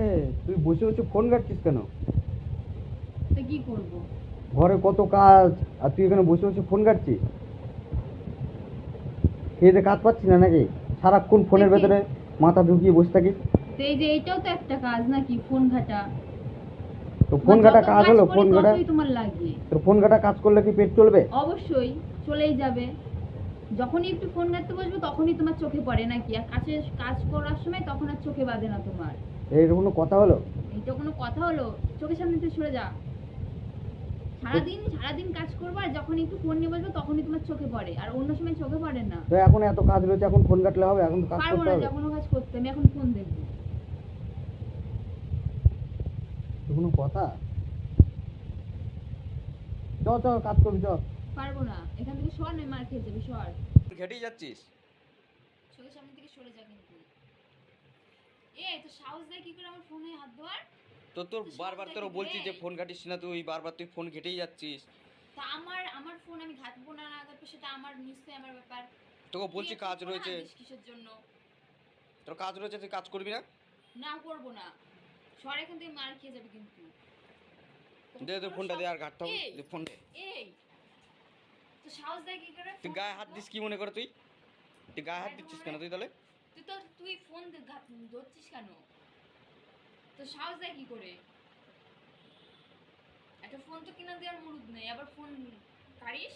এ তুই বসে বসে ফোন ঘাঁটছিস কেন? তো কি করব? ঘরে কত কাজ, আর তুই এখানে বসে বসে ফোন ঘাঁটছিস? খেয়ে কাজ পাচ্ছিস না নাকি? সারাক্ষণ ফোনের দেখি। ভেতরে মাথা ঢুকিয়ে বসে থাকিস। তো এই যে এইটাও তো একটা কাজ নাকি, ফোন ঘাটা। তো ফোন ঘাঁটা যত কাজ কাজ হলো? করি ফোন ঘাঁটা, ততই তোমার লাগে। তোর ফোন ঘাঁটা কাজ করলে কি পেট চলবে? অবশ্যই চলেই যাবে। যখনই একটু ফোন ঘাঁটতে বসবো তখনই তোমার চোখে পড়ে নাকি, আর কাজ করার সময় তখন আর চোখে বাঁধে না তোমার। এর কোনো কথা হলো? এইটা কোনো কথা হলো? চোখের সামনে থেকে সরে যা। সারাদিন সারাদিন কাজ করবো, আর যখন একটু ফোন নিয়ে বসবো তখনই তোমার চোখে পড়ে, আর অন্য সময় চোখে পড়ে না। তো এখন এত কাজ রয়েছে, এখন ফোন ঘাঁটলে হবে? এখন তো কাজ পারবো করতে না হবে। যা কোনো কাজ করতে, আমি এখন ফোন দেখবো। তো কোনো কথা? চ চ কাজ করবি, চ। পারবো না, এখান থেকে সর, নয় মার খেয়ে যাবি, সর। ঘেটেই যাচ্ছিস। চোখের সামনে থেকে সরে যা কিন্তু। তো সাহস দেয় কি করে আমার ফোনে হাত দেওয়ার? তো তোর তো বারবার সাহস তোর দেয় কি বলছিস করে? যে ফোন ঘাঁটিস না, তুই বারবার তুই ফোন ঘেটেই যাচ্ছিস। তা আমার ফোন আমি ঘাটবো না না ঘাটবো সেটা আমার নিশ্চয়ই আমার ব্যাপার। তোকে তুই বলছি একটু কাজ ফোন রয়েছে। আনিস কিসের জন্য? তোর কাজ রয়েছে, তুই কাজ করবি না? না, করবো না। সর এখান থেকে, মার খেয়ে যাবে কিন্তু। দে দে ফোনটা দে, আর ঘাটতে হবে এই দে ফোন দে। এই তো সাহস দেয় কি করে? তুই গায়ে হাত দিস কি মনে করে? তুই গায়ে হাত দিচ্ছিস কেন তুই তাহলে? তুই ফোন ধরছিস কেন? তো সাহস দেয় কি করে? একটা ফোন তো কিনা দেওয়ার মুরুদ নেই, আবার ফোন কাড়িস।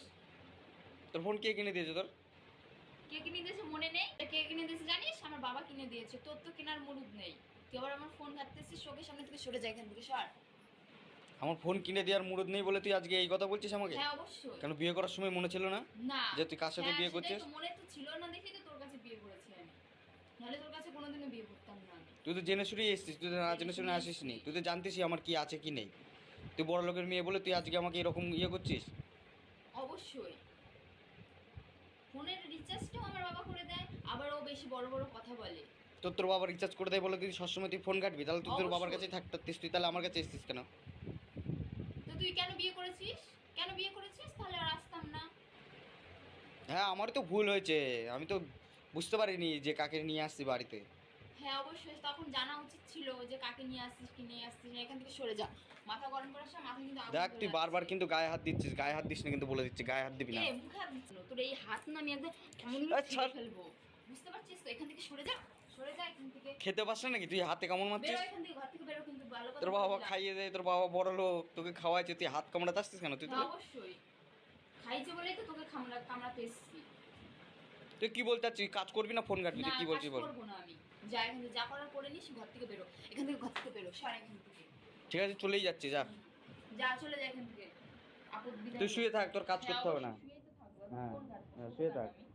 তোর ফোন কে কিনে দিয়েছে তোর? কে কিনে দিয়েছে মনে নেই? কে কিনে দিয়েছে জানিস? আমার বাবা কিনে দিয়েছে। তোর তো কেনার মুরুদ নেই। তুই আবার আমার ফোন ঘাটতেছিস, চোখের সামনে থেকে সরে যায় এখান থেকে, সর। আমার ফোন কিনে দেওয়ার মুরদ নেই বলে তুই আজকে এই কথা বলছিস আমাকে? হ্যাঁ অবশ্যই। কেন, বিয়ে করার সময় মনে ছিল না না। যে তুই কার সাথে হ্যাঁ, বিয়ে সেটাই করছিস? তো, মনে তো ছিল না দেখেই তো তোর কাছে বিয়ে করেছি আমি। নাহলে তোর কাছে কোনোদিনও বিয়ে করতাম না আমি। তুই তো জেনে শুনেই এসছিস, তুই তো না জেনে শুনে আসিস নি, তুই তো জানতিসই আমার কি আছে কি নেই। তুই বড় লোকের মেয়ে বলে তুই আজকে আমাকে এরকম ইয়ে করছিস? অবশ্যই। ফোনের রিচার্জটাও আমার বাবা করে দেয়, আবার ও বেশি বড় বড় কথা বলে। তোর বাবা রিচার্জ করে দেয় বলে তুই সবসময় তুই ফোন কাটবি? তাহলে তুই তোর বাবার অবশ্যই। কাছেই থাকতিস, তুই তাহলে আমার কাছে এসছিস কেন? তো তুই কেন বিয়ে করেছিস? কেন বিয়ে করেছিস? তাহলে আর আসতাম না। হ্যাঁ, আমারই তো ভুল হয়েছে। আমি তো বুঝতে পারিনি যে কাকে নিয়ে আসছি বাড়িতে। হ্যাঁ অবশ্যই, তখন জানা উচিত ছিল যে কাকে নিয়ে আসছিস কি নিয়ে আসছিস না। এখান থেকে সরে যা। মাথা গরম করার সময় মাথা কিন্তু আগুন দেখ ধরে তুই বারবার যাচ্ছে। কিন্তু গায়ে হাত দিচ্ছিস, গায়ে হাত দিস না কিন্তু, বলে দিচ্ছি গায়ে হাত দিবি না। মুখে হাত দিচ্ছ না। তোর এই হাত না আমি একদম কেমন ছিঁড়ে ফেলবো। বুঝতে পারছিস তো? এখান থেকে সরে যা। সরে যা এখান থেকে। খেতে পারছ না নাকি তুই হাতে কেমন মারছিস? বেরো এখান থেকে, ঘর থেকে বেরো কিন্তু, ভালো কথা তোর বলে বাবা দিলাম। খাইয়ে দেয়, তোর বাবা বড় লোক, তোকে খাওয়াইছে, তুই হাত কামড়াতে আসছিস কেন তুই হ্যাঁ তাহলে? অবশ্যই। খাইছে বলেই তো তোকে কামড়াতে এসেছি। তুই কি বলতে চাচ্ছিস? কাজ করবি না ফোন কাটবি? না, তুই কি কাজ বলছিস বল? করবো না আমি। যা এখান থেকে, যা করার করে নিস, ঘর থেকে বেরো। এখান থেকে, ঘর থেকে বেরো, সর এখান থেকে। ঠিক আছে, চলেই যাচ্ছি, যা। যা, চলে যা এখান থেকে। আপদ বিদায় তুই নে। শুয়ে থাক, তোর কাজ হ্যাঁ, করতে হবে না। অবশ্যই শুয়েই তো থাকবো। এখন হ্যাঁ ফোন ঘাঁটবো, হ্যাঁ, শুয়ে শুয়ে থাক থাক। আমি।